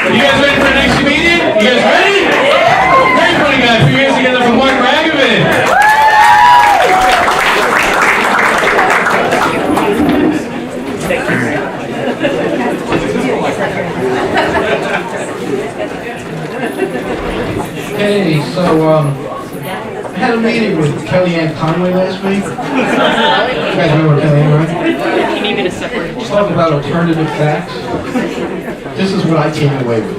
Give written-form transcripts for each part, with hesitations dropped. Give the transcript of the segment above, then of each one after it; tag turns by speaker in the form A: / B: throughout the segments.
A: You guys ready for the next comedian? You guys ready? Very funny guy. Put your hands together for Marc Ragovin.
B: Hey, so I had a meeting with Kellyanne Conway last week. You guys remember Kellyanne, right?
C: You need me to separate.
B: She's talking about alternative facts. This is what I came away with.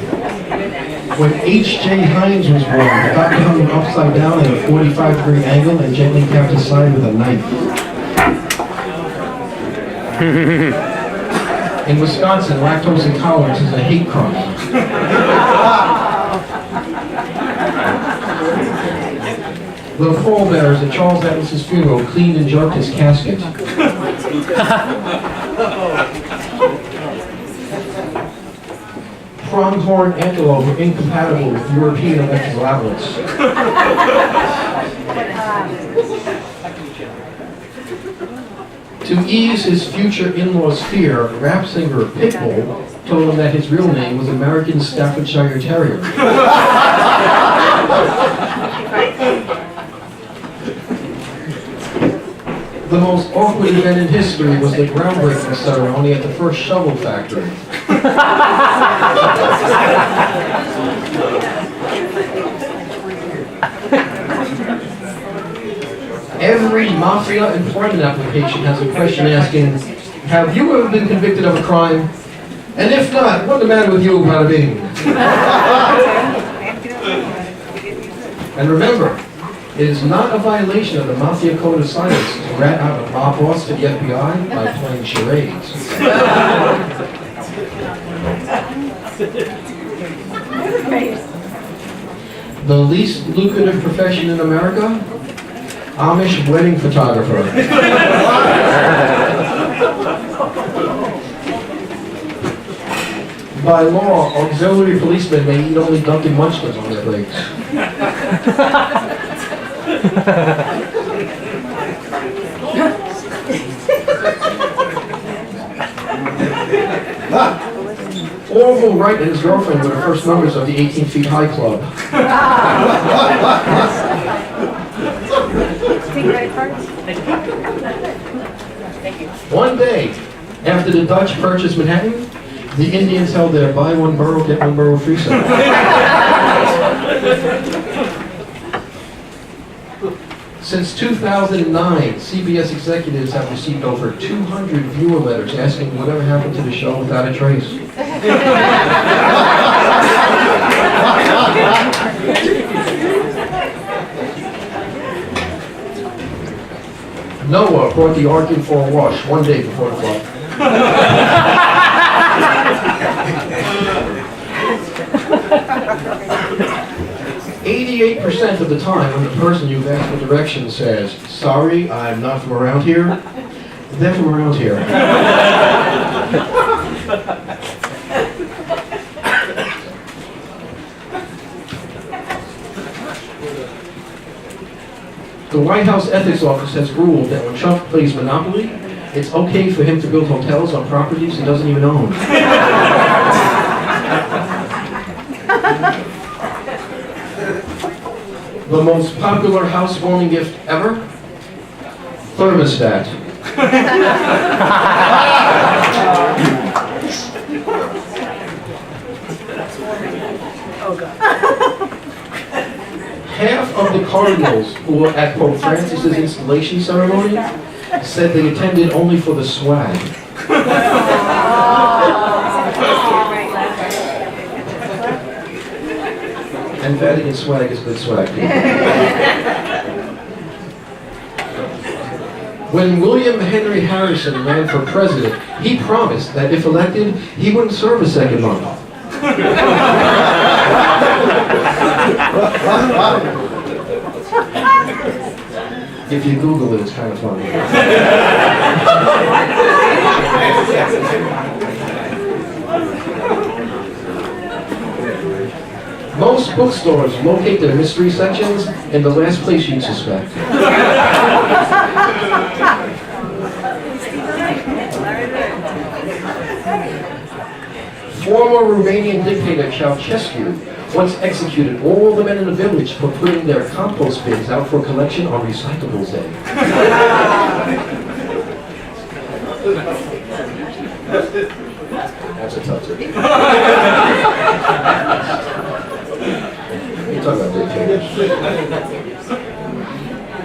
B: When H.J. Hines was born, the doctor hung him upside down at a 45-degree angle and gently capped his side with a knife. In Wisconsin, lactose intolerance is a hate crime. The pallbearers at Charles Atlas's funeral cleaned and jerked his casket. Pronghorn antelope were incompatible with European electrical outlets. To ease his future in-law's fear, rap singer Pitbull told him that his real name was American Staffordshire Terrier. The most awkward event in history was the groundbreaking ceremony at the first shovel factory. Every mafia employment application has a question asking, have you ever been convicted of a crime? And if not, what's the matter with you, bada bing? And remember, it is not a violation of the Mafia Code of Silence to rat out a mob boss to the FBI by playing charades. The least lucrative profession in America? Amish wedding photographer. By law, auxiliary policemen may eat only Dunkin' Munchkins on their plates. Orville Wright and his girlfriend were the first members of the 18 Feet High Club. One day, after the Dutch purchased Manhattan, the Indians held their buy one borough, get one borough free sale. Since 2009, CBS executives have received over 200 viewer letters asking whatever happened to the show Without a Trace. Noah brought the ark in for a wash one day before the flood. 88% of the time when the person you've asked for directions says, sorry, I'm not from around here, they're from around here. The White House Ethics Office has ruled that when Trump plays Monopoly, it's okay for him to build hotels on properties he doesn't even own. The most popular housewarming gift ever? Thermostat. Half of the Cardinals who were at Pope Francis's installation ceremony said they attended only for the swag. And Vatican swag is good swag. When William Henry Harrison ran for president, he promised that if elected, he wouldn't serve a second month. If you Google it, it's kind of funny. Most bookstores locate their mystery sections in the last place you'd suspect. Former Romanian dictator Ceausescu once executed all the men in the village for putting their compost bins out for collection on Recyclables Day. That's a tough one. You talk about dictators.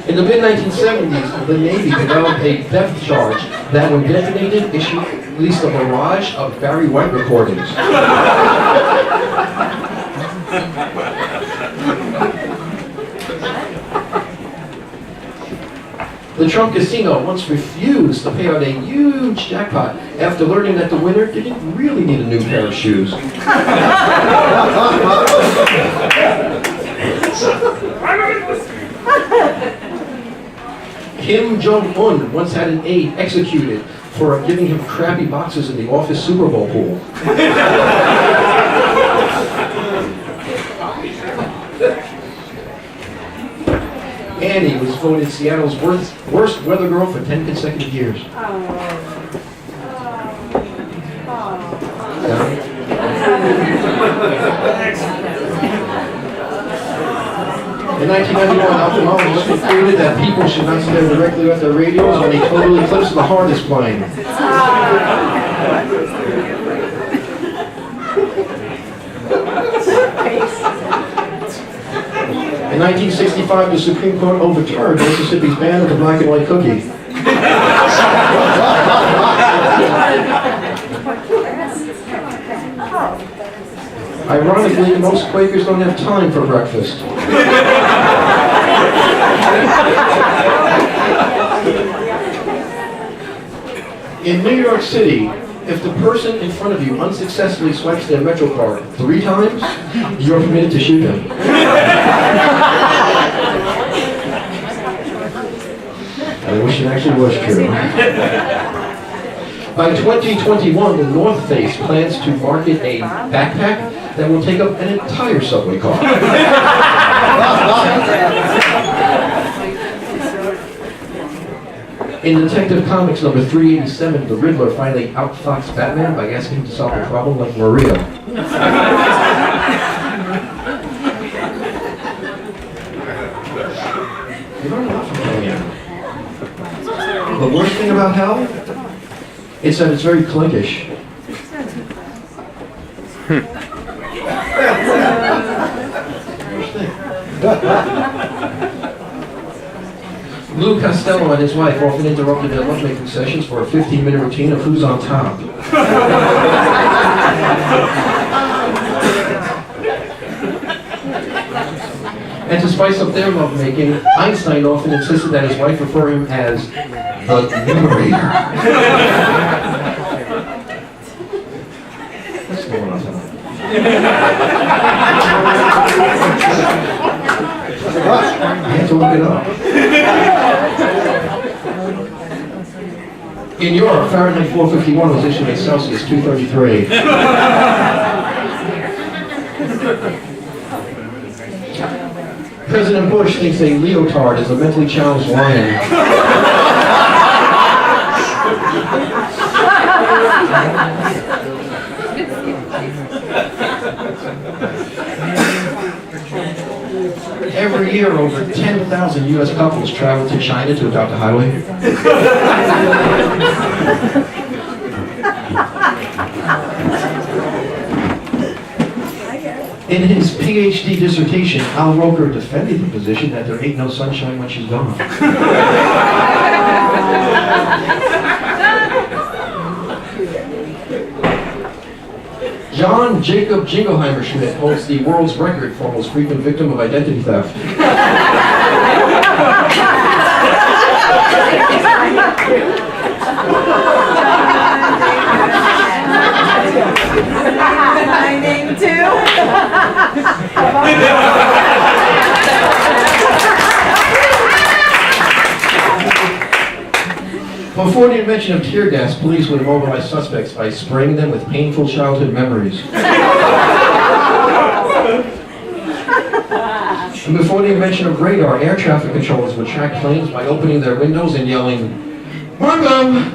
B: In the mid-1970s, the Navy developed a depth charge that, when detonated, released a barrage of Barry White recordings. The Trump Casino once refused to pay out a huge jackpot after learning that the winner didn't really need a new pair of shoes. Kim Jong-un once had an aide executed for giving him crappy boxes in the office Super Bowl pool. Annie was voted Seattle's worst weather girl for 10 consecutive years. In 1991, ophthalmologists concluded that people should not stare directly at their radios when a total eclipse of the heart is playing. In 1965, the Supreme Court overturned Mississippi's ban of the black and white cookie. Ironically, most Quakers don't have time for breakfast. In New York City, if the person in front of you unsuccessfully swipes their Metro card 3 times, you're permitted to shoot them. I wish it actually was true. By 2021, the North Face plans to market a backpack that will take up an entire subway car. In Detective Comics number 387, the Riddler finally outfoxed Batman by asking him to solve a problem like Maria. You learn a lot from Kellyanne. The worst thing about hell is that it's very cliquish. Worst thing. Lou Costello and his wife often interrupted their lovemaking sessions for a 15-minute routine of who's on top. And to spice up their lovemaking, Einstein often insisted that his wife refer him as the numerator. What's going on tonight? I had to look it up. In Europe, Fahrenheit 451 was issued at Celsius 233. President Bush thinks a leotard is a mentally challenged lion. Every year, over 10,000 U.S. couples travel to China to adopt a highway. In his PhD dissertation, Al Roker defended the position that there ain't no sunshine when she's gone. John Jacob Jingleheimer Schmidt holds the world's record for most frequent victim of identity theft.
C: My name too.
B: Before the invention of tear gas, police would immobilize suspects by spraying them with painful childhood memories. And before the invention of radar, air traffic controllers would track planes by opening their windows and yelling, "Welcome!"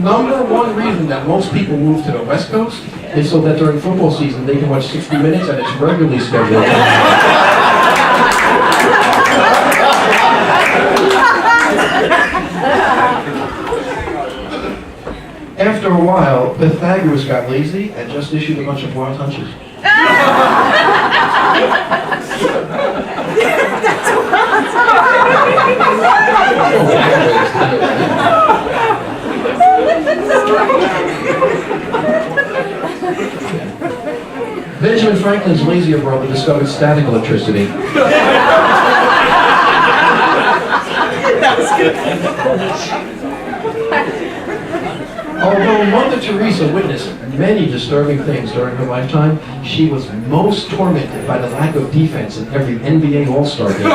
B: number one reason that most people move to the West Coast is so that during football season they can watch 60 Minutes and it's regularly scheduled. After a while, Pythagoras got lazy and just issued a bunch of wild hunches. Benjamin Franklin's lazier brother discovered static electricity. Although Mother Teresa witnessed many disturbing things during her lifetime, she was most tormented by the lack of defense in every NBA All-Star game.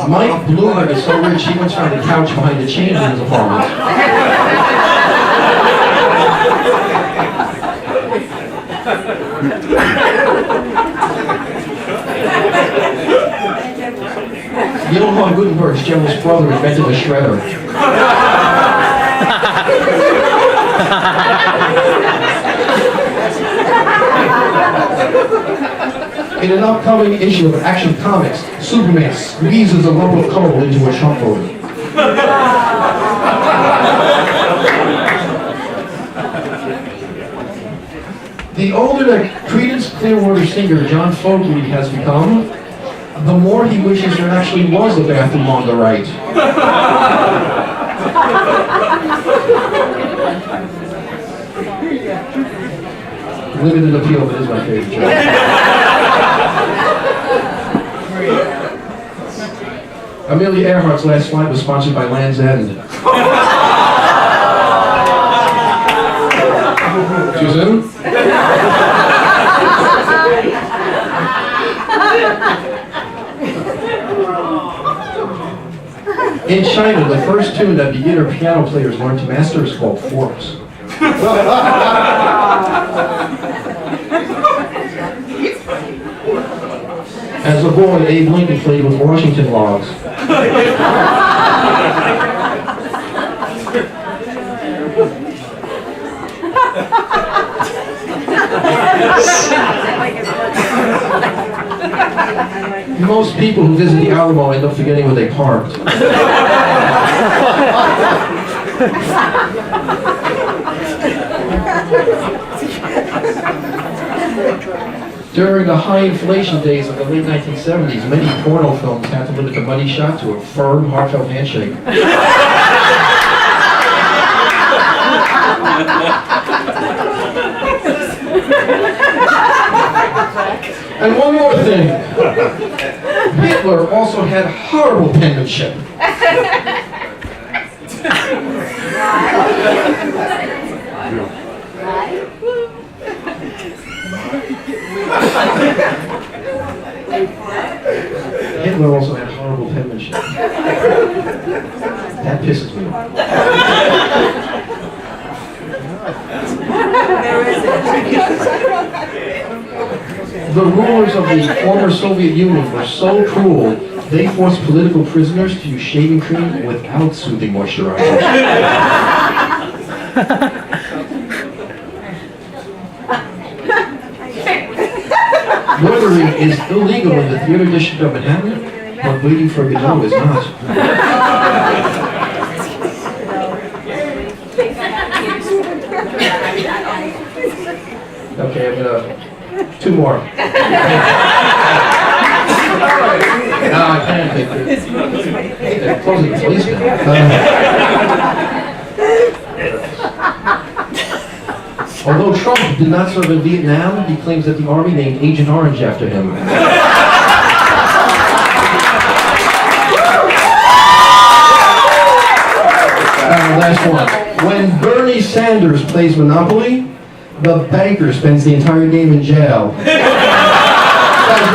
B: Mike Bloomberg is so rich he once found a couch behind the change in his apartment. Johann Gutenberg's jealous brother invented a shredder. In an upcoming issue of Action Comics, Superman squeezes a lump of coal into a Trump voter. The older that Creedence Clearwater singer John Fogerty has become, the more he wishes there actually was a bathroom on the right. Limited appeal, but it is my favorite joke. Amelia Earhart's last flight was sponsored by Land's End. Too soon? In China, the first tune that beginner piano players learn to master is called forks. As a boy, Abe Lincoln played with Washington logs. Most people who visit the Alamo end up forgetting where they parked. During the high inflation days of the late 1970s, many porno films had to limit the money shot to a firm, heartfelt handshake. And one more thing. Hitler also had horrible penmanship. Hitler also had horrible penmanship. That pisses me off. The rulers of the former Soviet Union were so cruel, they forced political prisoners to use shaving cream without soothing moisturizer. Loitering is illegal in the theater district of Manhattan, but waiting for Godot is not. Okay, I'm gonna... two more. No, I can't take it. They're closing the police now. Although Trump did not serve in Vietnam, he claims that the Army named Agent Orange after him. Last one. When Bernie Sanders plays Monopoly, the banker spends the entire game in jail. That's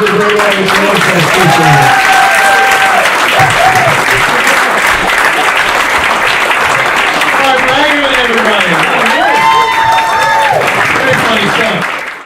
B: the great
A: Marc Ragovin, everybody.